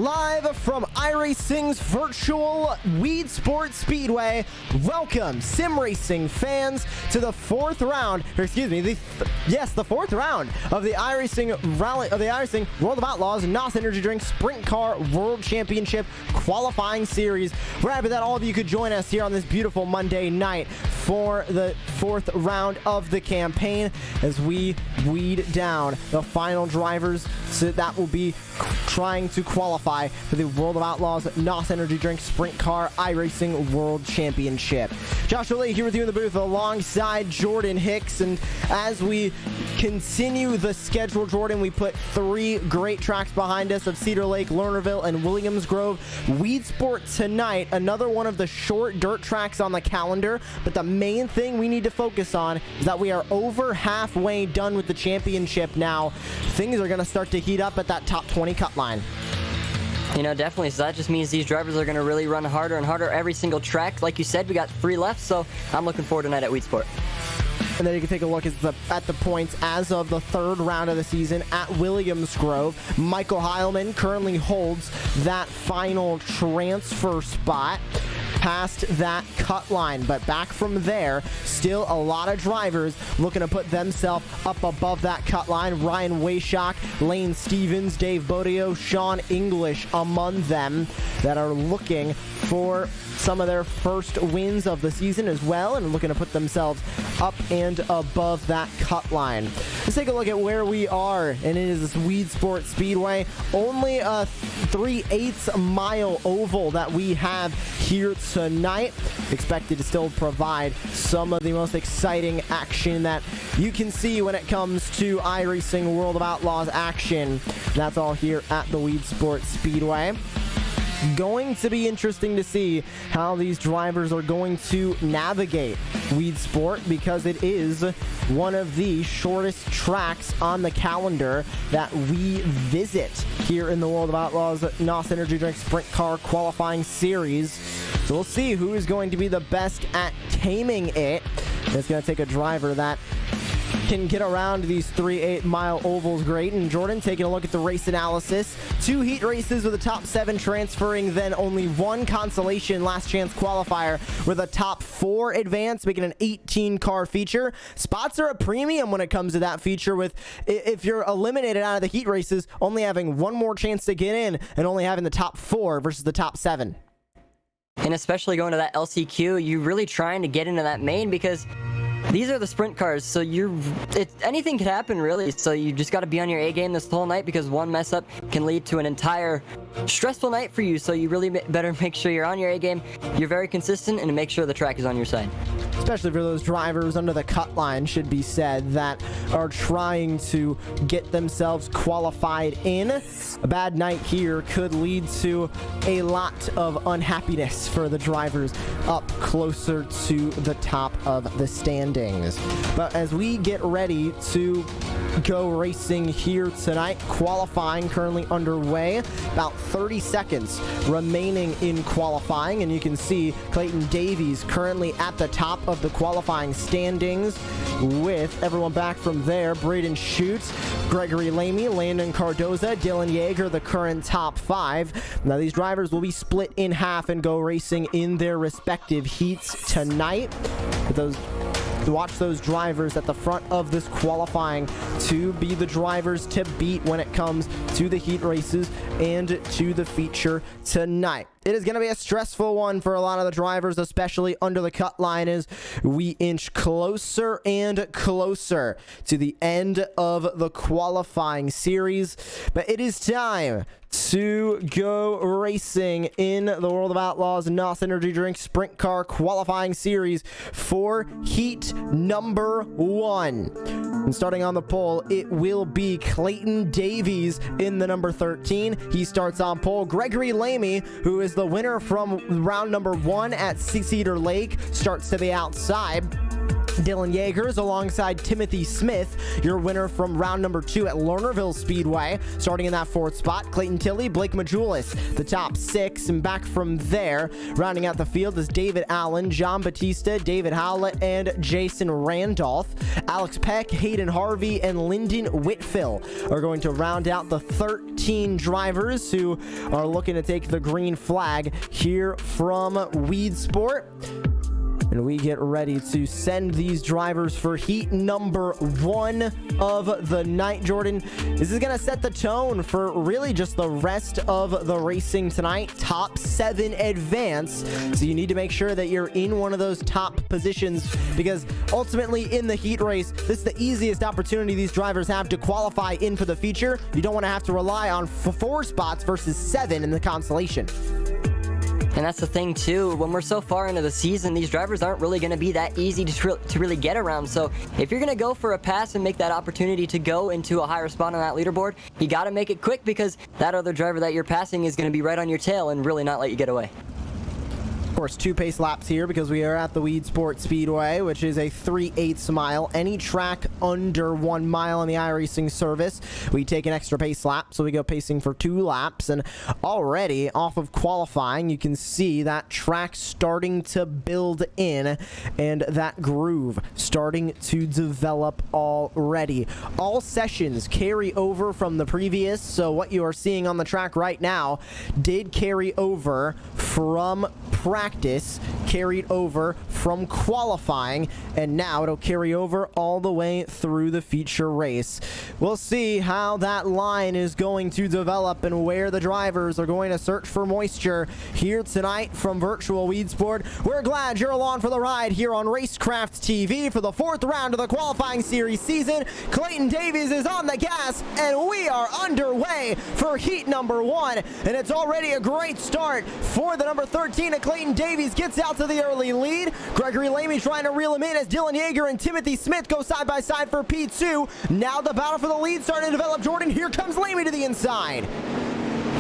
Live from iRacing's virtual Weedsport Speedway, welcome sim racing fans to the fourth round, or excuse me, the fourth round of the iRacing World of Outlaws NOS Energy Drink Sprint Car World Championship Qualifying Series. We're happy that all of you could join us here on this beautiful Monday night for the fourth round of the campaign as we weed down the final drivers that will be trying to qualify for the World of Outlaws NOS Energy Drink Sprint Car iRacing World Championship. Joshua Lee here with you in the booth alongside Jordan Hicks, and as we continue the schedule, Jordan, we put three great tracks behind us of Cedar Lake, Lernerville, and Williams Grove. Weedsport tonight, another one of the short dirt tracks on the calendar, but the main thing we need to focus on is that we are over halfway done with the championship now. Things are going to start to heat up at that top 20 cut line. You know, definitely. So that just means these drivers are going to really run harder and harder every single track. Like you said, we got three left, so I'm looking forward tonight at Weedsport. And then you can take a look at the points as of the third round of the season at Williams Grove. Michael Heilman currently holds that final transfer spot past that cut line, but back from there, still a lot of drivers looking to put themselves up above that cut line. Ryan Wayshock, Lane Stevens, Dave Bodio, Sean English among them that are looking for some of their first wins of the season as well, and looking to put themselves up and above that cut line. Let's take a look at where we are, and it is this Weedsport Speedway. Only a 3/8 mile oval that we have here tonight. Expected to still provide some of the most exciting action that you can see when it comes to iRacing World of Outlaws action. That's all here at the Weedsport Speedway. Going to be interesting to see how these drivers are going to navigate Weedsport, because it is one of the shortest tracks on the calendar that we visit here in the World of Outlaws NOS Energy Drink Sprint Car Qualifying Series. So we'll see who is going to be the best at taming it. It's going to take a driver that can get around these 3/8 mile ovals great. And Jordan, taking a look at the race analysis, 2 heat races with the top 7 transferring, then only 1 consolation last chance qualifier with a top 4 advance, making an 18 car feature. Spots are a premium when it comes to that feature, with, if you're eliminated out of the heat races, only having 1 more chance to get in and only having the top 4 versus the top 7. And especially going to that LCQ, you're really trying to get into that main, because these are the sprint cars, so anything could happen, really. So you just got to be on your A game this whole night, because one mess up can lead to an entire stressful night for you. So you really better make sure you're on your A game, you're very consistent, and make sure the track is on your side. Especially for those drivers under the cut line, should be said, that are trying to get themselves qualified in. A bad night here could lead to a lot of unhappiness for the drivers up closer to the top of the standings. But as we get ready to go racing here tonight, qualifying currently underway, about 30 seconds remaining in qualifying, and you can see Clayton Davies currently at the top of the qualifying standings. With everyone back from there, Braden Schutz, Gregory Lamy, Landon Cardoza, Dylan Yeager, the current top 5. Now these drivers will be split in half and go racing in their respective heats tonight. Watch those drivers at the front of this qualifying to be the drivers to beat when it comes to the heat races and to the feature tonight. It is going to be a stressful one for a lot of the drivers, especially under the cut line, as we inch closer and closer to the end of the qualifying series. But it is time to go racing in the World of Outlaws NOS Energy Drink Sprint Car Qualifying Series for heat number 1. And starting on the pole, it will be Clayton Davies in the number 13. He starts on pole. Gregory Lamy, who is the winner from round number 1 at Cedar Lake, starts to the outside. Dylan Yeagers alongside Timothy Smith, your winner from round number 2 at Lernerville Speedway. Starting in that 4th spot, Clayton Tilley, Blake Majulis, the top 6. And back from there, rounding out the field is David Allen, John Batista, David Howlett, and Jason Randolph. Alex Peck, Hayden Harvey, and Lyndon Whitfill are going to round out the 13 drivers who are looking to take the green flag here from Weedsport. And we get ready to send these drivers for heat number 1 of the night. Jordan, this is going to set the tone for really just the rest of the racing tonight. Top 7 advance. So you need to make sure that you're in one of those top positions, because ultimately in the heat race, this is the easiest opportunity these drivers have to qualify in for the feature. You don't want to have to rely on 4 spots versus 7 in the consolation. And that's the thing too, when we're so far into the season, these drivers aren't really going to be that easy to really get around. So if you're going to go for a pass and make that opportunity to go into a higher spot on that leaderboard, you got to make it quick, because that other driver that you're passing is going to be right on your tail and really not let you get away. Of course, 2 pace laps here because we are at the Weedsport Speedway, which is a 3/8 mile. Any track under 1 mile in the iRacing service, we take an extra pace lap, so we go pacing for 2 laps. And already off of qualifying, you can see that track starting to build in and that groove starting to develop already. All sessions carry over from the previous, so what you are seeing on the track right now did carry over from practice, carried over from qualifying, and now it'll carry over all the way through the feature race. We'll see how that line is going to develop and where the drivers are going to search for moisture here tonight from virtual Weedsport. We're glad you're along for the ride here on Racecraft TV for the 4th round of the qualifying series season. Clayton Davies is on the gas, and we are underway for heat number 1, and it's already a great start for the number 13 of Clayton Davies. Gets out to the early lead. Gregory Lamy trying to reel him in as Dylan Yeager and Timothy Smith go side by side for P2. Now the battle for the lead starting to develop. Jordan, here comes Lamy to the inside.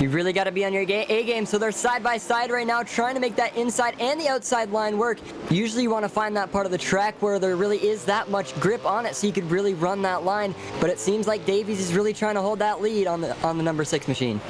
You really got to be on your A game, so they're side by side right now trying to make that inside and the outside line work. Usually you want to find that part of the track where there really is that much grip on it so you could really run that line, but it seems like Davies is really trying to hold that lead on the number 6 machine.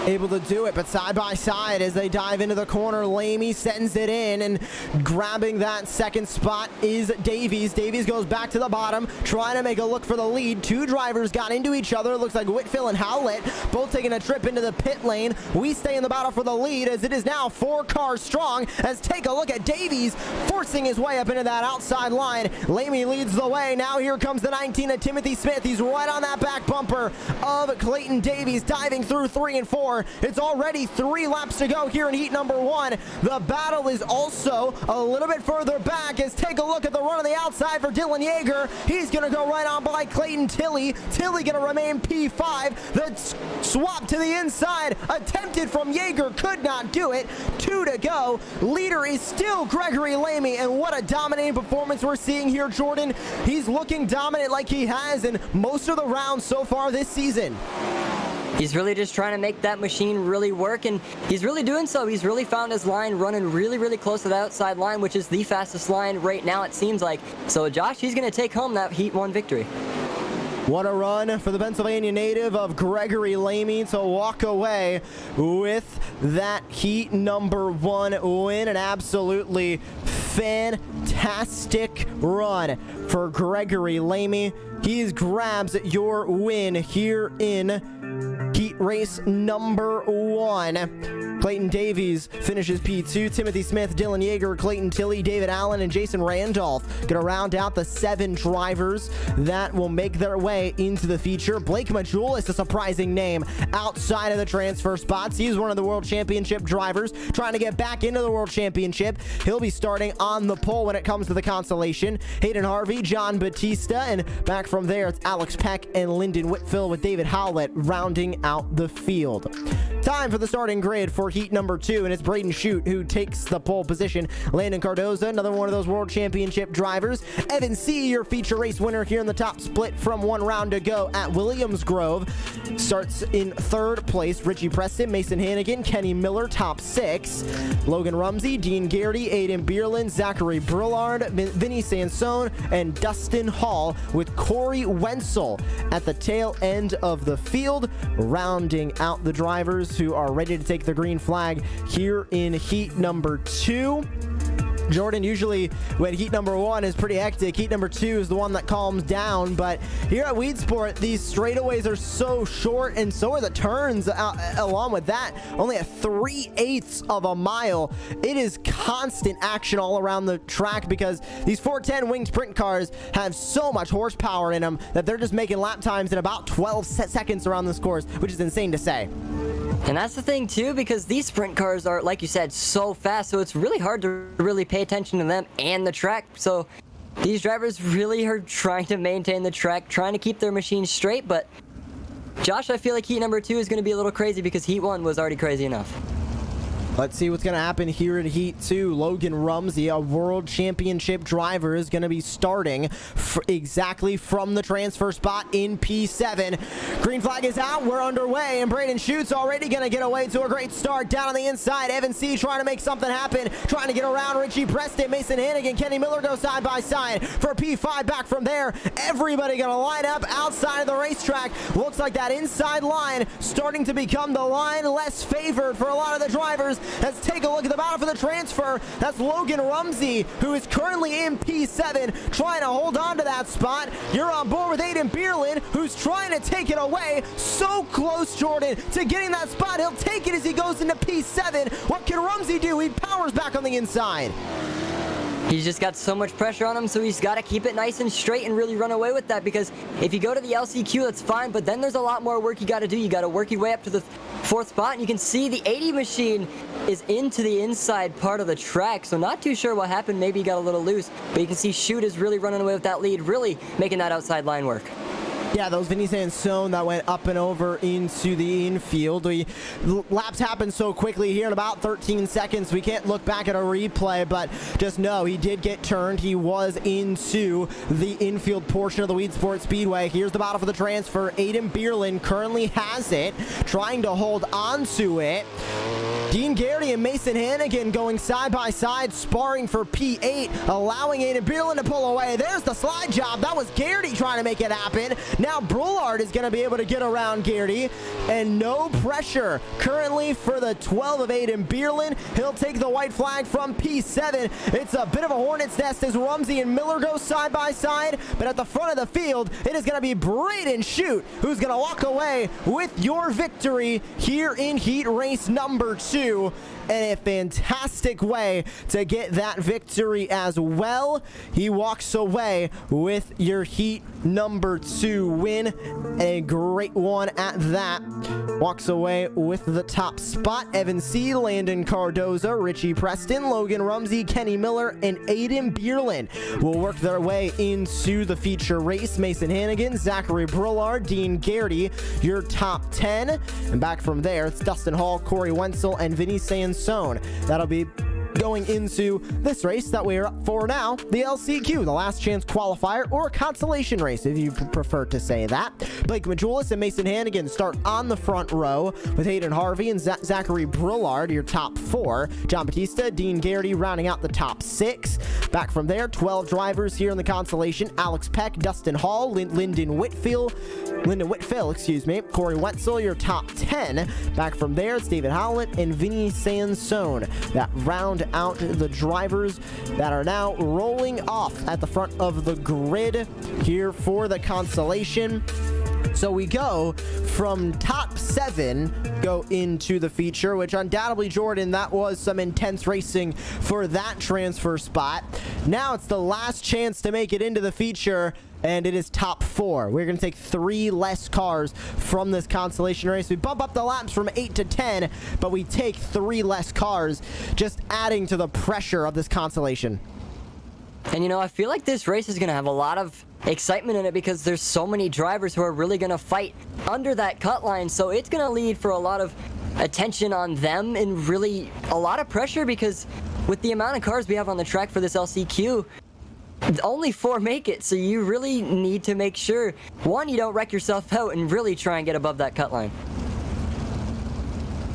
Able to do it, but side by side as they dive into the corner, Lamy sends it in, and grabbing that 2nd spot is Davies. Davies goes back to the bottom, trying to make a look for the lead. 2 drivers got into each other. Looks like Whitfill and Howlett both taking a trip into the pit lane. We stay in the battle for the lead as it is now 4 cars strong. As take a look at Davies forcing his way up into that outside line. Lamy leads the way. Now here comes the 19 of Timothy Smith. He's right on that back bumper of Clayton Davies, diving through 3 and 4. It's already 3 laps to go here in heat number 1. The battle is also a little bit further back as take a look at the run on the outside for Dylan Yeager. He's going to go right on by Clayton Tilley. Tilley going to remain P5. The swap to the inside attempted from Yeager, could not do it. 2 to go. Leader is still Gregory Lamy, and what a dominating performance we're seeing here, Jordan. He's looking dominant like he has in most of the rounds so far this season. He's really just trying to make that machine really work, and he's really doing so. He's really found his line running really, really close to the outside line, which is the fastest line right now, it seems like. So Josh, he's going to take home that Heat 1 victory. What a run for the Pennsylvania native of Gregory Lamy to walk away with that Heat number 1 win. An absolutely fantastic run for Gregory Lamy. He grabs your win here in Heat race number 1. Clayton Davies finishes P2. Timothy Smith, Dylan Yeager, Clayton Tilley, David Allen, and Jason Randolph going to round out the 7 drivers that will make their way into the feature. Blake Majulis, a surprising name outside of the transfer spots. He's one of the World Championship drivers trying to get back into the World Championship. He'll be starting on the pole when it comes to the consolation. Hayden Harvey, John Batista, and back from there, it's Alex Peck and Lyndon Whitfill with David Howlett rounding out the field. Time for the starting grid for heat number 2, and it's Braden Shute who takes the pole position. Landon Cardoza, another one of those World Championship drivers. Evan C., your feature race winner here in the top split from 1 round to go at Williams Grove, starts in 3rd place. Richie Preston, Mason Hannigan, Kenny Miller, top 6. Logan Rumsey, Dean Garrity, Aiden Bierlin, Zachary Brillard, Vinny Sansone, and Dustin Hall, with Corey Wenzel at the tail end of the field, rounding out the drivers who are ready to take the green flag here in heat number 2. Jordan, usually when heat number 1 is pretty hectic, heat number 2 is the one that calms down, but here at Weedsport, these straightaways are so short, and so are the turns along with that. Only at 3/8 of a mile. It is constant action all around the track because these 410 winged sprint cars have so much horsepower in them that they're just making lap times in about 12 seconds around this course, which is insane to say. And that's the thing too, because these sprint cars are, like you said, so fast, so it's really hard to really pay attention to them and the track. So these drivers really are trying to maintain the track, trying to keep their machines straight. But Josh, I feel like heat number 2 is going to be a little crazy because heat 1 was already crazy enough. Let's see what's going to happen here in Heat 2. Logan Rumsey, a World Championship driver, is going to be starting exactly from the transfer spot in P7. Green flag is out. We're underway, and Braden Schute's already going to get away to a great start down on the inside. Evan C. trying to make something happen, trying to get around Richie Preston, Mason Hannigan, Kenny Miller go side by side for P5. Back from there, everybody going to line up outside of the racetrack. Looks like that inside line starting to become the line less favored for a lot of the drivers. Let's take a look at the battle for the transfer. That's Logan Rumsey, who is currently in P7, trying to hold on to that spot. You're on board with Aiden Bierlin, who's trying to take it away. So close, Jordan, to getting that spot. He'll take it as he goes into P7. What can Rumsey do? He powers back on the inside. He's just got so much pressure on him, so he's got to keep it nice and straight and really run away with that, because if you go to the LCQ, that's fine, but then there's a lot more work you got to do. You got to work your way up to the 4th spot, and you can see the 80 machine is into the inside part of the track, so not too sure what happened. Maybe he got a little loose, but you can see Shute is really running away with that lead, really making that outside line work. Yeah, those Vinny Sansone that went up and over into the infield. Laps happen so quickly here in about 13 seconds. We can't look back at a replay, but just know he did get turned. He was into the infield portion of the Weedsport Speedway. Here's the battle for the transfer. Aiden Bierlin currently has it, trying to hold on to it. Dean Garrity and Mason Hannigan going side by side, sparring for P8, allowing Aiden Bierlin to pull away. There's the slide job. That was Garrity trying to make it happen. Now Brillard is going to be able to get around Garrity, and no pressure currently for the 12 of Aiden Bierlin. He'll take the white flag from P7. It's a bit of a hornet's nest as Rumsey and Miller go side by side, but at the front of the field, it is going to be Braden Shute who's going to walk away with your victory here in heat race number 2. And a fantastic way to get that victory as well. He walks away with your heat number 2 win. A great one at that. Walks away with the top spot. Evan C., Landon Cardoza, Richie Preston, Logan Rumsey, Kenny Miller, and Aiden Bierlin will work their way into the feature race. Mason Hannigan, Zachary Brillard, Dean Garrity, your top 10. And back from there, it's Dustin Hall, Corey Wenzel, and Vinny Sansone. That'll be going into this race that we're up for now, the LCQ, the last chance qualifier, or a consolation race if you prefer to say that. Blake Majulis and Mason Hannigan start on the front row with Hayden Harvey and Zachary Brillard, your top 4. John Batista, Dean Garrity rounding out the top 6. Back from there, 12 drivers here in the consolation. Alex Peck, Dustin Hall, Lyndon Whitfield, Corey Wenzel, your top 10. Back from there, it's David Howlett and Vinny Sansone that round out the drivers that are now rolling off at the front of the grid here for the consolation. So we go from top 7, go into the feature, which undoubtedly, Jordan, that was some intense racing for that transfer spot. Now it's the last chance to make it into the feature, and it is top 4. We're going to take 3 less cars from this consolation race. We bump up the laps from 8 to 10, but we take 3 less cars, just adding to the pressure of this consolation. And you know, I feel like this race is going to have a lot of excitement in it because there's so many drivers who are really going to fight under that cut line, so it's going to lead for a lot of attention on them and really a lot of pressure, because with the amount of cars we have on the track for this LCQ, only 4 make it, so you really need to make sure, one, you don't wreck yourself out and really try and get above that cut line.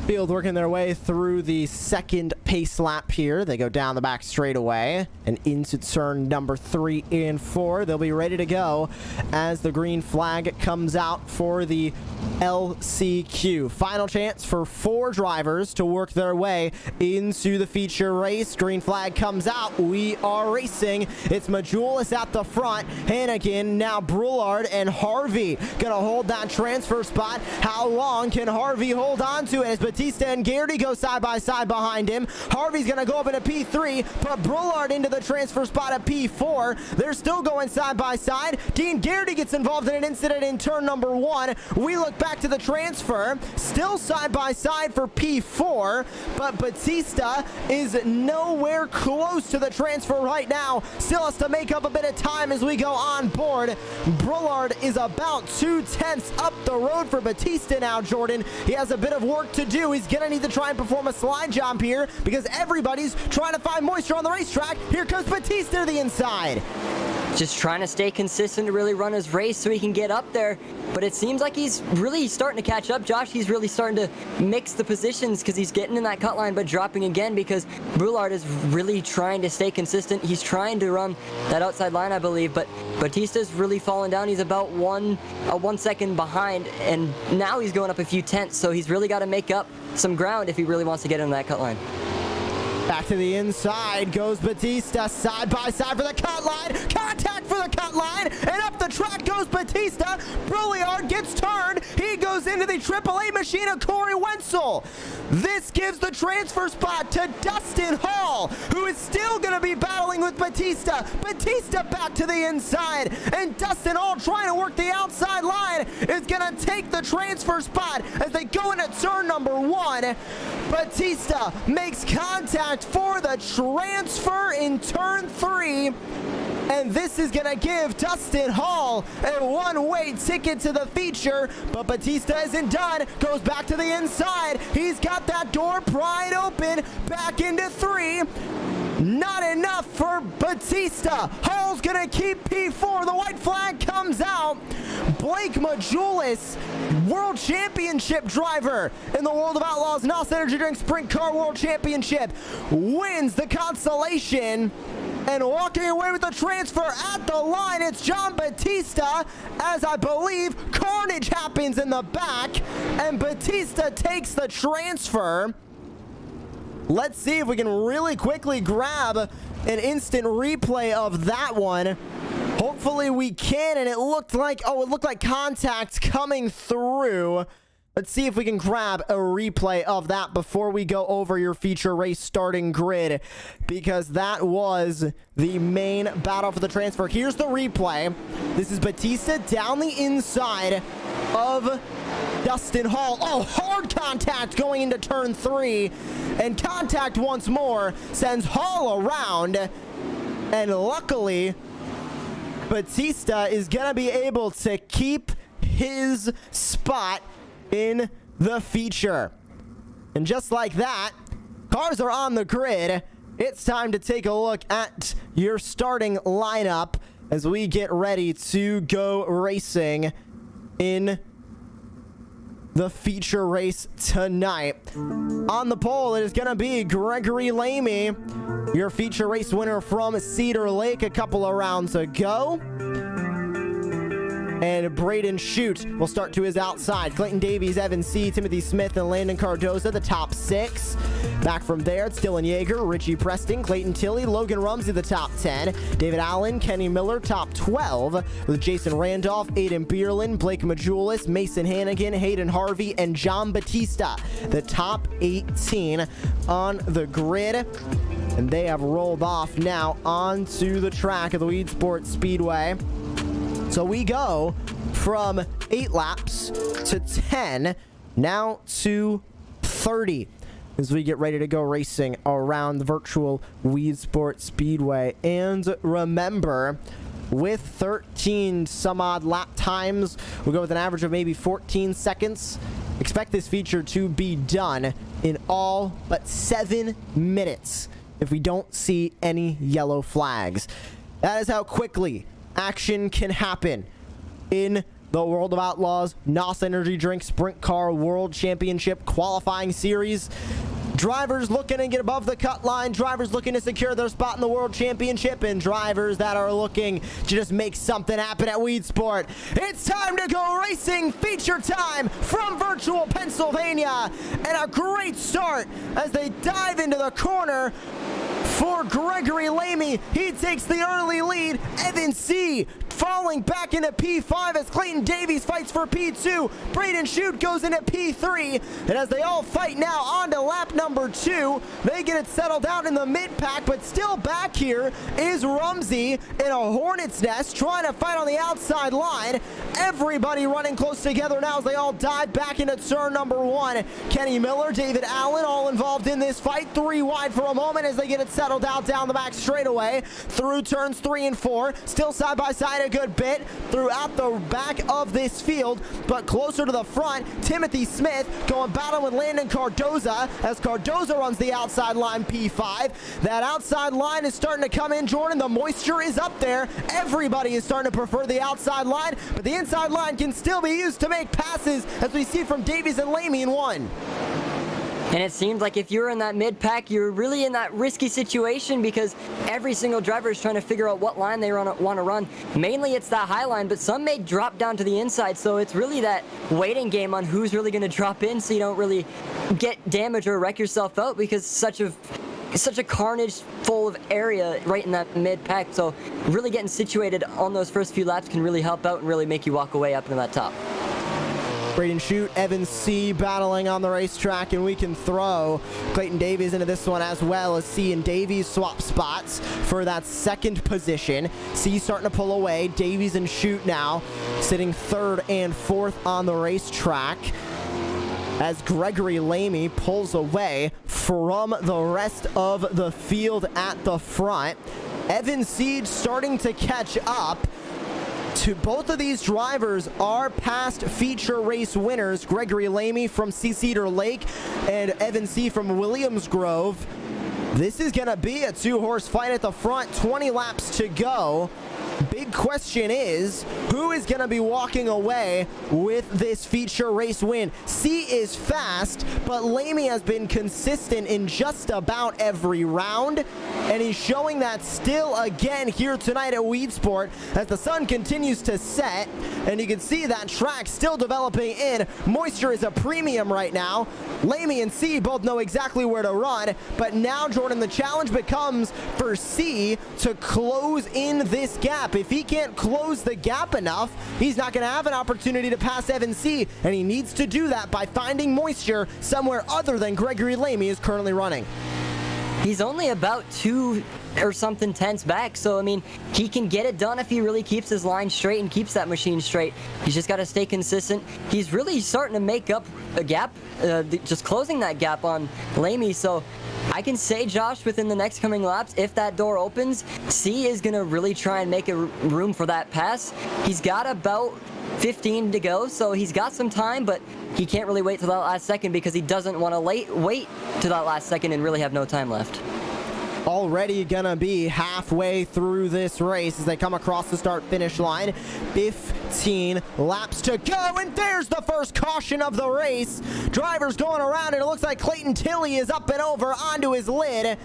Field working their way through the second pace lap here. They go down the back straightaway and into turn number 3 and 4. They'll be ready to go as the green flag comes out for the LCQ. Final chance for 4 drivers to work their way into the feature race. Green flag comes out. We are racing. It's Majulis at the front. Hannigan, now Brulard, and Harvey gonna hold that transfer spot. How long can Harvey hold on to it as Batista and Garrity go side by side behind him? Harvey's gonna go up into P3, put Brulard into the transfer spot at P4. They're still going side by side. Dean Garrity gets involved in an incident in turn number 1. We look back to the transfer, still side by side for P4, but Batista is nowhere close to the transfer right now. Still has to make up a bit of time as we go on board. Brulard is about 2/10 up the road for Batista now, Jordan. He has a bit of work to do. He's gonna need to try and perform a slide jump here because everybody's trying to find moisture on the racetrack. Here comes Batista to the inside. Just trying to stay consistent to really run his race so he can get up there. But it seems like he's really starting to catch up, Josh. He's really starting to mix the positions because he's getting in that cut line but dropping again because Brulard is really trying to stay consistent. He's trying to run that outside line, I believe, but Batista's really falling down. He's about 1 second behind, and now he's going up a few tenths, so he's really got to make up some ground if he really wants to get in that cut line. Back to the inside goes Batista, side by side for the cut line, contact for the cut line, and up the track goes Batista. Brulard gets turned. He goes into the AAA machine of Corey Wenzel. This gives the transfer spot to Dustin Hall, who is still going to be battling with Batista. Batista back to the inside, and Dustin Hall trying to work the outside line is going to take the transfer spot as they go into turn number 1. Batista makes contact for the transfer in turn 3, and this is gonna give Dustin Hall a one-way ticket to the feature, but Batista isn't done. Goes back to the inside. He's got that door pried open, back into 3. Not enough for Batista. Hall's gonna keep P4. The white flag comes out. Blake Majulis, World Championship driver in the World of Outlaws NOS Energy Drink Sprint Car World Championship, wins the consolation. And walking away with the transfer at the line, it's John Batista, as I believe carnage happens in the back, and Batista takes the transfer. Let's see if we can really quickly grab an instant replay of that one. Hopefully we can, and it looked like contact coming through. Let's see if we can grab a replay of that before we go over your feature race starting grid, because that was the main battle for the transfer. Here's the replay. This is Batista down the inside of Dustin Hall. Oh, hard contact going into turn 3, and contact once more sends Hall around, and luckily Batista is gonna be able to keep his spot in the feature. And just like that, cars are on the grid. It's time to take a look at your starting lineup as we get ready to go racing in the feature race tonight. On the pole, it is going to be Gregory Lamy, your feature race winner from Cedar Lake a couple of rounds ago. And Braden Shute will start to his outside. Clayton Davies, Evan C., Timothy Smith, and Landon Cardoza, the top 6. Back from there, it's Dylan Yeager, Richie Preston, Clayton Tilley, Logan Rumsey, the top 10. David Allen, Kenny Miller, top 12. With Jason Randolph, Aiden Bierlin, Blake Majulis, Mason Hannigan, Hayden Harvey, and John Batista, the top 18 on the grid. And they have rolled off now onto the track of the Weedsport Speedway. So we go from 8 laps to 10, now to 30, as we get ready to go racing around the virtual Weedsport Speedway. And remember, with 13 some odd lap times, we'll go with an average of maybe 14 seconds Expect this feature to be done in all but 7 minutes if we don't see any yellow flags. That is how quickly action can happen in the World of Outlaws NOS Energy Drink Sprint Car World Championship qualifying series. Drivers looking to get above the cut line, drivers looking to secure their spot in the World Championship, and drivers that are looking to just make something happen at Weedsport. It's time to go racing, feature time from virtual Pennsylvania, and a great start as they dive into the corner for Gregory Lamy. He takes the early lead. Evan C. falling back into P5 as Clayton Davies fights for P2. Braden Shute goes into P3. And as they all fight now on to lap number 2, they get it settled out in the mid-pack, but still back here is Rumsey in a hornet's nest trying to fight on the outside line. Everybody running close together now as they all dive back into turn number 1. Kenny Miller, David Allen, all involved in this fight. 3 wide for a moment as they get it settled out down the back straightaway through turns 3 and 4. Still side by side a good bit throughout the back of this field, but closer to the front, Timothy Smith going battle with Landon Cardoza as Cardoza runs the outside line P5. That outside line is starting to come in, Jordan. The moisture is up there. Everybody is starting to prefer the outside line, but the inside line can still be used to make passes, as we see from Davies and Lamy in 1. And it seems like if you're in that mid-pack, you're really in that risky situation because every single driver is trying to figure out what line they want to run. Mainly it's that high line, but some may drop down to the inside, so it's really that waiting game on who's really going to drop in so you don't really get damage or wreck yourself out because it's such a carnage full of area right in that mid-pack. So really getting situated on those first few laps can really help out and really make you walk away up into that top. Braden Shute, Evan C. battling on the racetrack, and we can throw Clayton Davies into this one as well as C and Davies swap spots for that second position. C starting to pull away. Davies and Shute now sitting 3rd and 4th on the racetrack as Gregory Lamy pulls away from the rest of the field at the front. Evan C. starting to catch up. To both of these drivers are past feature race winners, Gregory Lamy from Cedar Lake and Evan C. from Williams Grove. This is going to be a 2-horse fight at the front, 20 laps to go. Big question is, who is going to be walking away with this feature race win? C is fast, but Lamy has been consistent in just about every round, and he's showing that still again here tonight at Weedsport as the sun continues to set, and you can see that track still developing in. Moisture is a premium right now. Lamy and C both know exactly where to run, but now, Jordan, the challenge becomes for C to close in this gap. If he can't close the gap enough, he's not going to have an opportunity to pass Evan C, and he needs to do that by finding moisture somewhere other than Gregory Lamy is currently running. He's only about 2 or something tenths back, so I mean, he can get it done if he really keeps his line straight and keeps that machine straight. He's just got to stay consistent. He's really starting to make up a gap, just closing that gap on Lamy, so I can say, Josh, within the next coming laps, if that door opens, C is going to really try and make a room for that pass. He's got about 15 to go, so he's got some time, but he can't really wait till that last second because he doesn't want to wait to that last second and really have no time left. Already gonna be halfway through this race as they come across the start-finish line. 15 laps to go, and there's the first caution of the race. Drivers going around, and it looks like Clayton Tilley is up and over onto his lid,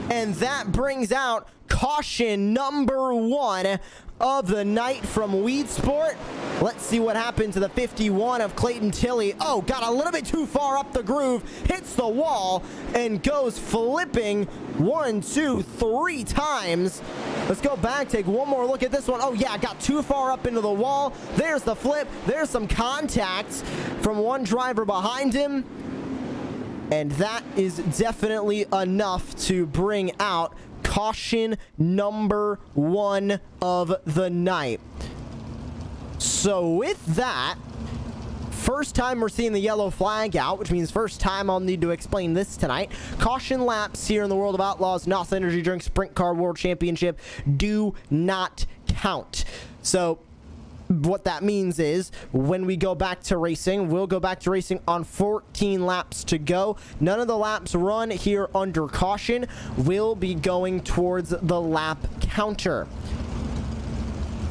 and that brings out caution number 1 of the night from Weedsport. Let's see what happened to the 51 of Clayton Tilley. Oh, got a little bit too far up the groove, hits the wall, and goes flipping 1, 2, 3 times. Let's go back, take one more look at this one. Oh yeah, got too far up into the wall. There's the flip. There's some contact from one driver behind him. And that is definitely enough to bring out caution number 1 of the night. So with that, first time we're seeing the yellow flag out, which means first time I'll need to explain this tonight. Caution laps here in the World of Outlaws NOS Energy Drink Sprint Car World Championship do not count. So what that means is when we go back to racing, we'll go back to racing on 14 laps to go. None of the laps run here under caution. We'll be going towards the lap counter.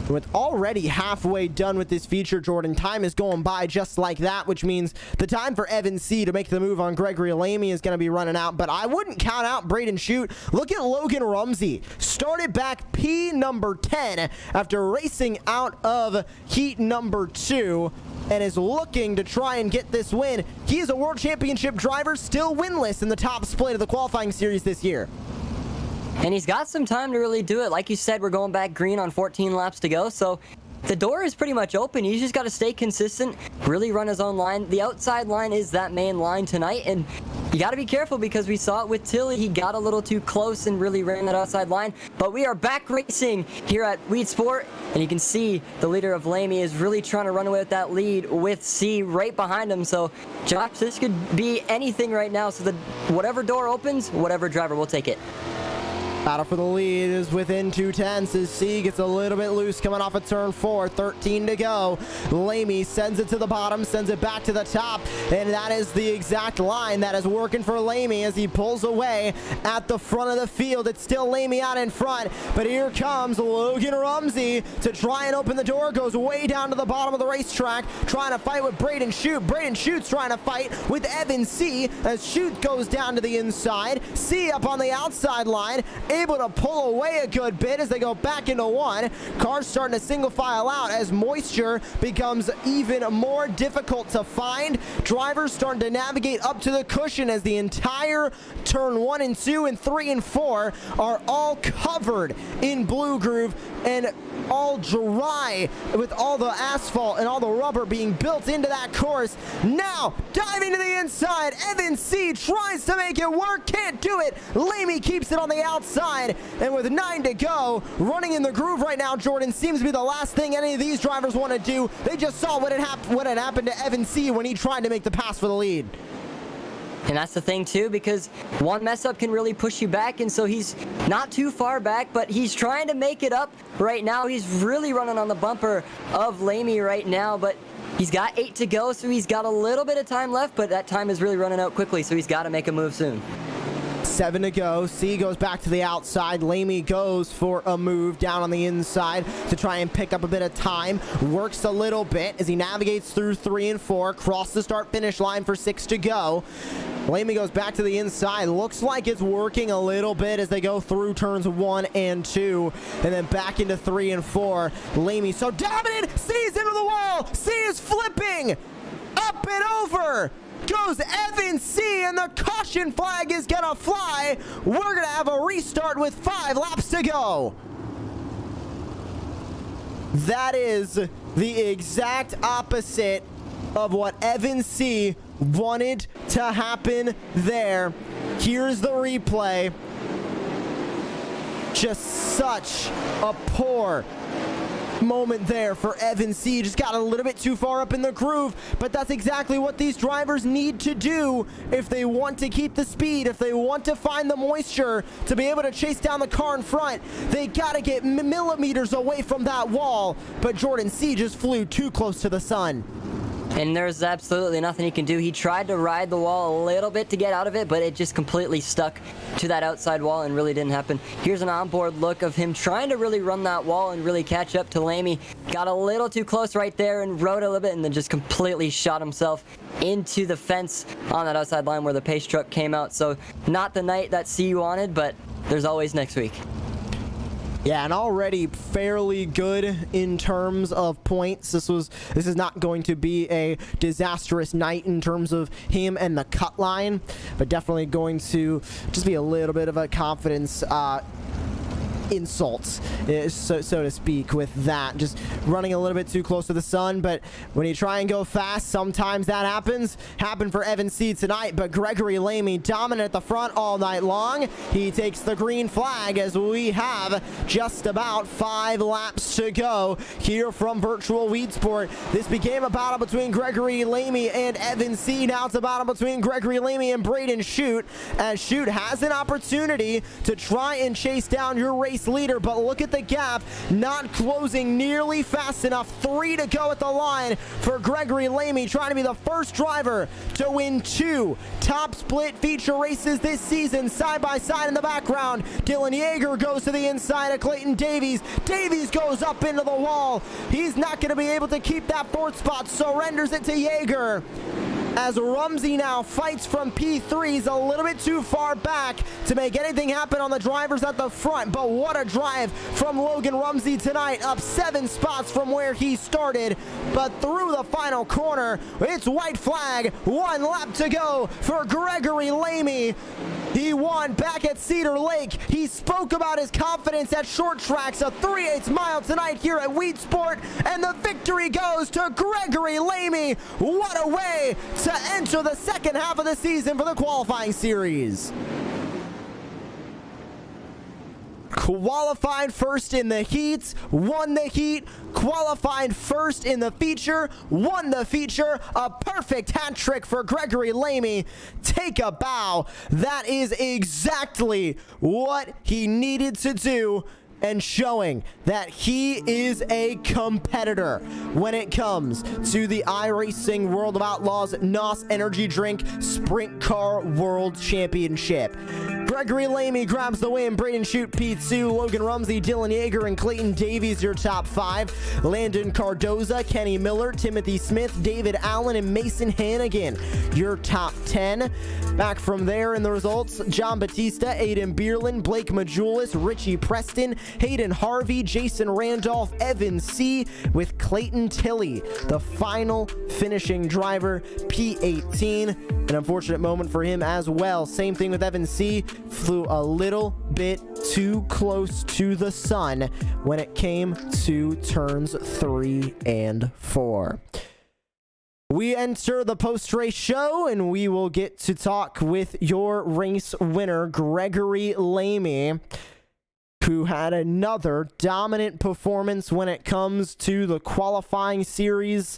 With already halfway done with this feature, Jordan, time is going by just like that, which means the time for Evan C to make the move on Gregory Lamy is going to be running out, but I wouldn't count out Braden Shute. Look at Logan Rumsey. Started back P number 10 after racing out of heat number 2 and is looking to try and get this win. He is a world championship driver, still winless in the top split of the qualifying series this year. And he's got some time to really do it. Like you said, we're going back green on 14 laps to go, so the door is pretty much open. He's just got to stay consistent, really run his own line. The outside line is that main line tonight, and you got to be careful because we saw it with Tilly. He got a little too close and really ran that outside line. But we are back racing here at Weedsport, and you can see the leader of Lamy is really trying to run away with that lead with C right behind him. So, Josh, this could be anything right now. So whatever door opens, whatever driver will take it. Battle for the lead is within 2/10 as C gets a little bit loose coming off of turn 4. 13 to go. Lamy sends it to the bottom, sends it back to the top, and that is the exact line that is working for Lamy as he pulls away at the front of the field. It's still Lamy out in front, but here comes Logan Rumsey to try and open the door. Goes way down to the bottom of the racetrack, trying to fight with Braden Shute. Braden Shute's trying to fight with Evan C as Shute goes down to the inside. C up on the outside line, able to pull away a good bit as they go back into one. Cars starting to single file out as moisture becomes even more difficult to find. Drivers starting to navigate up to the cushion as the entire turn 1 and 2 and 3 and 4 are all covered in blue groove and all dry with all the asphalt and all the rubber being built into that course. Now diving to the inside, Evan C tries to make it work, can't do it. Lamy keeps it on the outside, and with 9 to go, running in the groove right now, Jordan, seems to be the last thing any of these drivers want to do. They just saw what had happened to Evan C when he tried to make the pass for the lead. And that's the thing too, because one mess up can really push you back, and so he's not too far back, but he's trying to make it up right now. He's really running on the bumper of Lamy right now, but he's got 8 to go, so he's got a little bit of time left, but that time is really running out quickly, so he's got to make a move soon. 7 to go. C goes back to the outside. Lamy goes for a move down on the inside to try and pick up a bit of time. Works a little bit as he navigates through 3 and 4. Cross the start finish line for 6 to go. Lamy goes back to the inside. Looks like it's working a little bit as they go through turns 1 and 2 and then back into 3 and 4. Lamy so dominant. C's into the wall. C is flipping up and over. Goes Evan C, and the caution flag is gonna fly. We're gonna have a restart with 5 laps to go. That is the exact opposite of what Evan C wanted to happen there. Here's the replay. Just such a poor moment there for Evan C. Just got a little bit too far up in the groove, but that's exactly what these drivers need to do if they want to keep the speed, if they want to find the moisture to be able to chase down the car in front. They got to get millimeters away from that wall, but Jordan C just flew too close to the sun. And there's absolutely nothing he can do. He tried to ride the wall a little bit to get out of it, but it just completely stuck to that outside wall and really didn't happen. Here's an onboard look of him trying to really run that wall and really catch up to Lamy. Got a little too close right there and rode a little bit and then just completely shot himself into the fence on that outside line where the pace truck came out. So not the night that C wanted, but there's always next week. Yeah, and already fairly good in terms of points. This is not going to be a disastrous night in terms of him and the cut line, but definitely going to just be a little bit of a confidence insults, so to speak, with that. Just running a little bit too close to the sun, but when you try and go fast, sometimes that happens. Happened for Evan C tonight, but Gregory Lamy dominant at the front all night long. He takes the green flag as we have just about 5 laps to go here from Virtual Weedsport. This became a battle between Gregory Lamy and Evan C. Now it's a battle between Gregory Lamy and Braden Shute, as Shute has an opportunity to try and chase down your race race leader, but look at the gap, not closing nearly fast enough. 3 to go at the line for Gregory Lamy, trying to be the first driver to win 2 top split feature races this season. Side by side in the background, Dylan Yeager goes to the inside of Clayton Davies. Davies goes up into the wall. He's not going to be able to keep that 4th spot, surrenders it to Yeager. As Rumsey now fights from P3, he's a little bit too far back to make anything happen on the drivers at the front, but what a drive from Logan Rumsey tonight, up 7 spots from where he started, but through the final corner, it's white flag, 1 lap to go for Gregory Lamy. He won back at Cedar Lake. He spoke about his confidence at short tracks, a 3/8 mile tonight here at Weedsport, and the victory goes to Gregory Lamy. What a way to enter the second half of the season for the qualifying series. Qualified first in the heats, won the heat, qualified first in the feature, won the feature. A perfect hat trick for Gregory Lamy. Take a bow. That is exactly what he needed to do, and showing that he is a competitor when it comes to the iRacing World of Outlaws NOS Energy Drink Sprint Car World Championship. Gregory Lamy grabs the win. Braden Shute P2, Logan Rumsey, Dylan Yeager, and Clayton Davies your top 5. Landon Cardoza, Kenny Miller, Timothy Smith, David Allen, and Mason Hannigan your top 10. Back from there in the results, John Batista, Aiden Bierlin, Blake Majulis, Richie Preston, Hayden Harvey, Jason Randolph, Evan C. with Clayton Tilley, the final finishing driver, P18. An unfortunate moment for him as well. Same thing with Evan C. Flew a little bit too close to the sun when it came to turns 3 and 4. We enter the post-race show, and we will get to talk with your race winner, Gregory Lamy, who had another dominant performance when it comes to the qualifying series.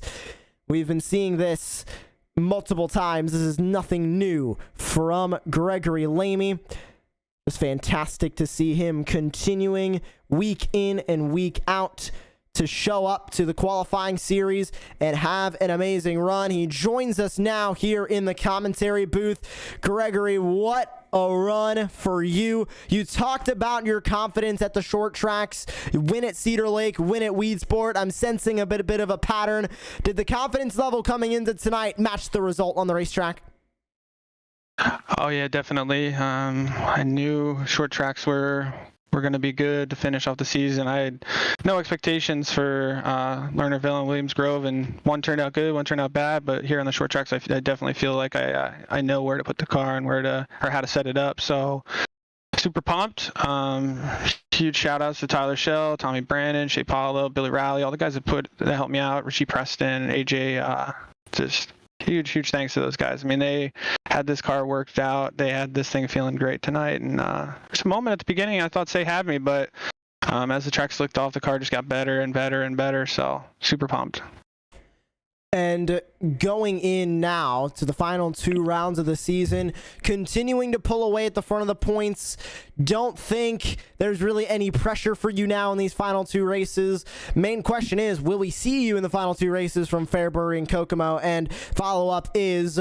We've been seeing this multiple times. This is nothing new from Gregory Lamy. It's fantastic to see him continuing week in and week out to show up to the qualifying series and have an amazing run. He joins us now here in the commentary booth. Gregory, what a run for you. You talked about your confidence at the short tracks, win at Cedar Lake, win at Weedsport. I'm sensing a bit of a pattern. Did the confidence level coming into tonight match the result on the racetrack? Oh yeah, definitely. I knew short tracks were going to be good to finish off the season. I had no expectations for Lernerville and Williams Grove, and one turned out good, one turned out bad. But here on the short tracks, I definitely feel like I know where to put the car and how to set it up. So super pumped. Huge shout outs to Tyler Shell, Tommy Brandon, Shea Paulo, Billy Riley, all the guys that helped me out. Richie Preston, AJ, just huge thanks to those guys. I mean, they had this car worked out. They had this thing feeling great tonight. And there's a moment at the beginning I thought Say had me, but as the track slicked off, the car just got better and better and better. So super pumped. And going in now to the final 2 rounds of the season, continuing to pull away at the front of the points. Don't think there's really any pressure for you now in these final 2 races. Main question is, will we see you in the final 2 races from Fairbury and Kokomo? And follow-up is,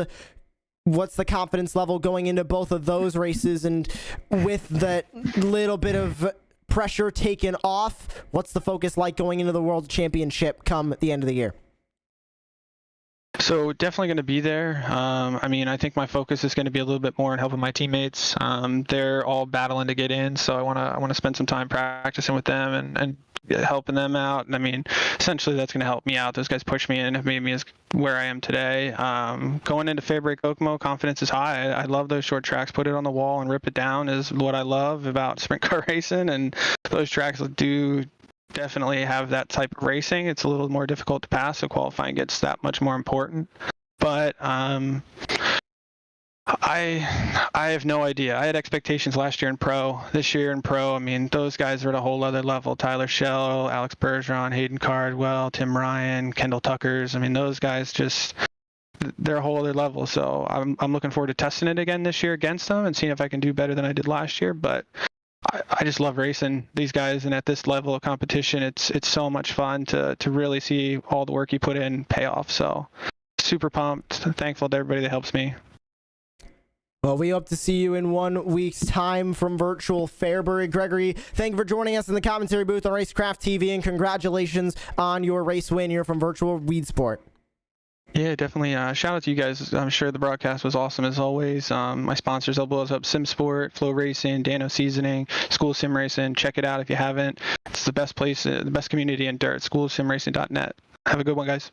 what's the confidence level going into both of those races? And with that little bit of pressure taken off, what's the focus like going into the World Championship come the end of the year? So definitely going to be there. I mean, I think my focus is going to be a little bit more on helping my teammates. They're all battling to get in, so I want to spend some time practicing with them and helping them out. And I mean, essentially that's going to help me out. Those guys push me and have made me where I am today. Going into Fairbury Kokomo, confidence is high. I love those short tracks. Put it on the wall and rip it down is what I love about sprint car racing, and those tracks do definitely have that type of racing. It's a little more difficult to pass, so qualifying gets that much more important. But I have no idea. I had expectations last year in pro. This year in pro, I mean, those guys are at a whole other level. Tyler Shell, Alex Bergeron, Hayden Cardwell, Tim Ryan, Kendall Tuckers. I mean, those guys they're a whole other level. So I'm looking forward to testing it again this year against them and seeing if I can do better than I did last year. But I just love racing these guys, and at this level of competition, it's so much fun to really see all the work you put in pay off. So super pumped, thankful to everybody that helps me. Well, we hope to see you in 1 week's time from virtual Fairbury. Gregory, thank you for joining us in the commentary booth on Racecraft TV, and congratulations on your race win here from virtual Weedsport. Yeah, definitely. Shout out to you guys. I'm sure the broadcast was awesome as always. My sponsors, Outlaws Up, SimSport, Flow Racing, Dano Seasoning, School Sim Racing. Check it out if you haven't. It's the best place, the best community in dirt. SchoolSimRacing.net. Have a good one, guys.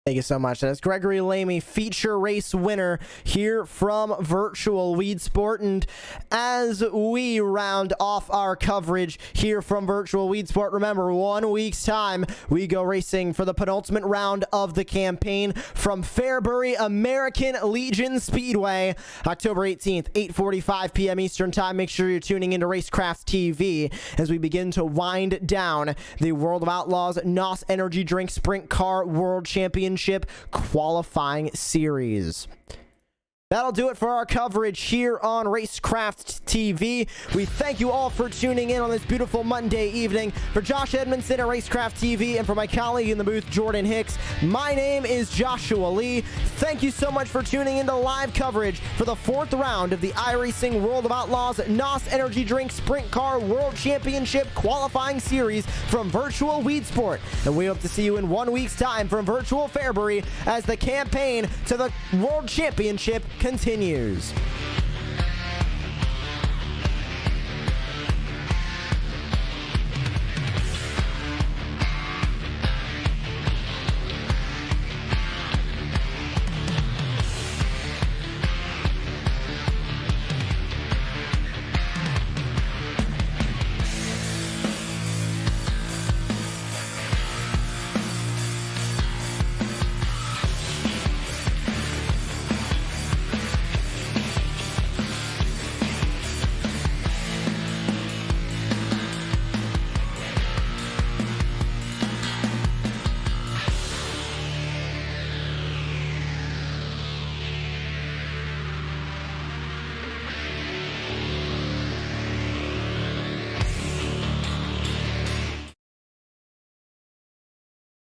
Thank you so much. That's Gregory Lamy, feature race winner here from virtual Weedsport. And as we round off our coverage here from virtual Weedsport, remember, 1 week's time, we go racing for the penultimate round of the campaign from Fairbury American Legion Speedway, October 18th, 8:45 p.m. Eastern Time. Make sure you're tuning into Racecraft TV as we begin to wind down the World of Outlaws NOS Energy Drink Sprint Car World Championship qualifying series. That'll do it for our coverage here on Racecraft TV. We thank you all for tuning in on this beautiful Monday evening. For Josh Edmondson at Racecraft TV and for my colleague in the booth, Jordan Hicks, my name is Joshua Lee. Thank you so much for tuning into live coverage for the 4th round of the iRacing World of Outlaws NOS Energy Drink Sprint Car World Championship qualifying series from virtual Weedsport. And we hope to see you in 1 week's time from virtual Fairbury as the campaign to the World Championship continues.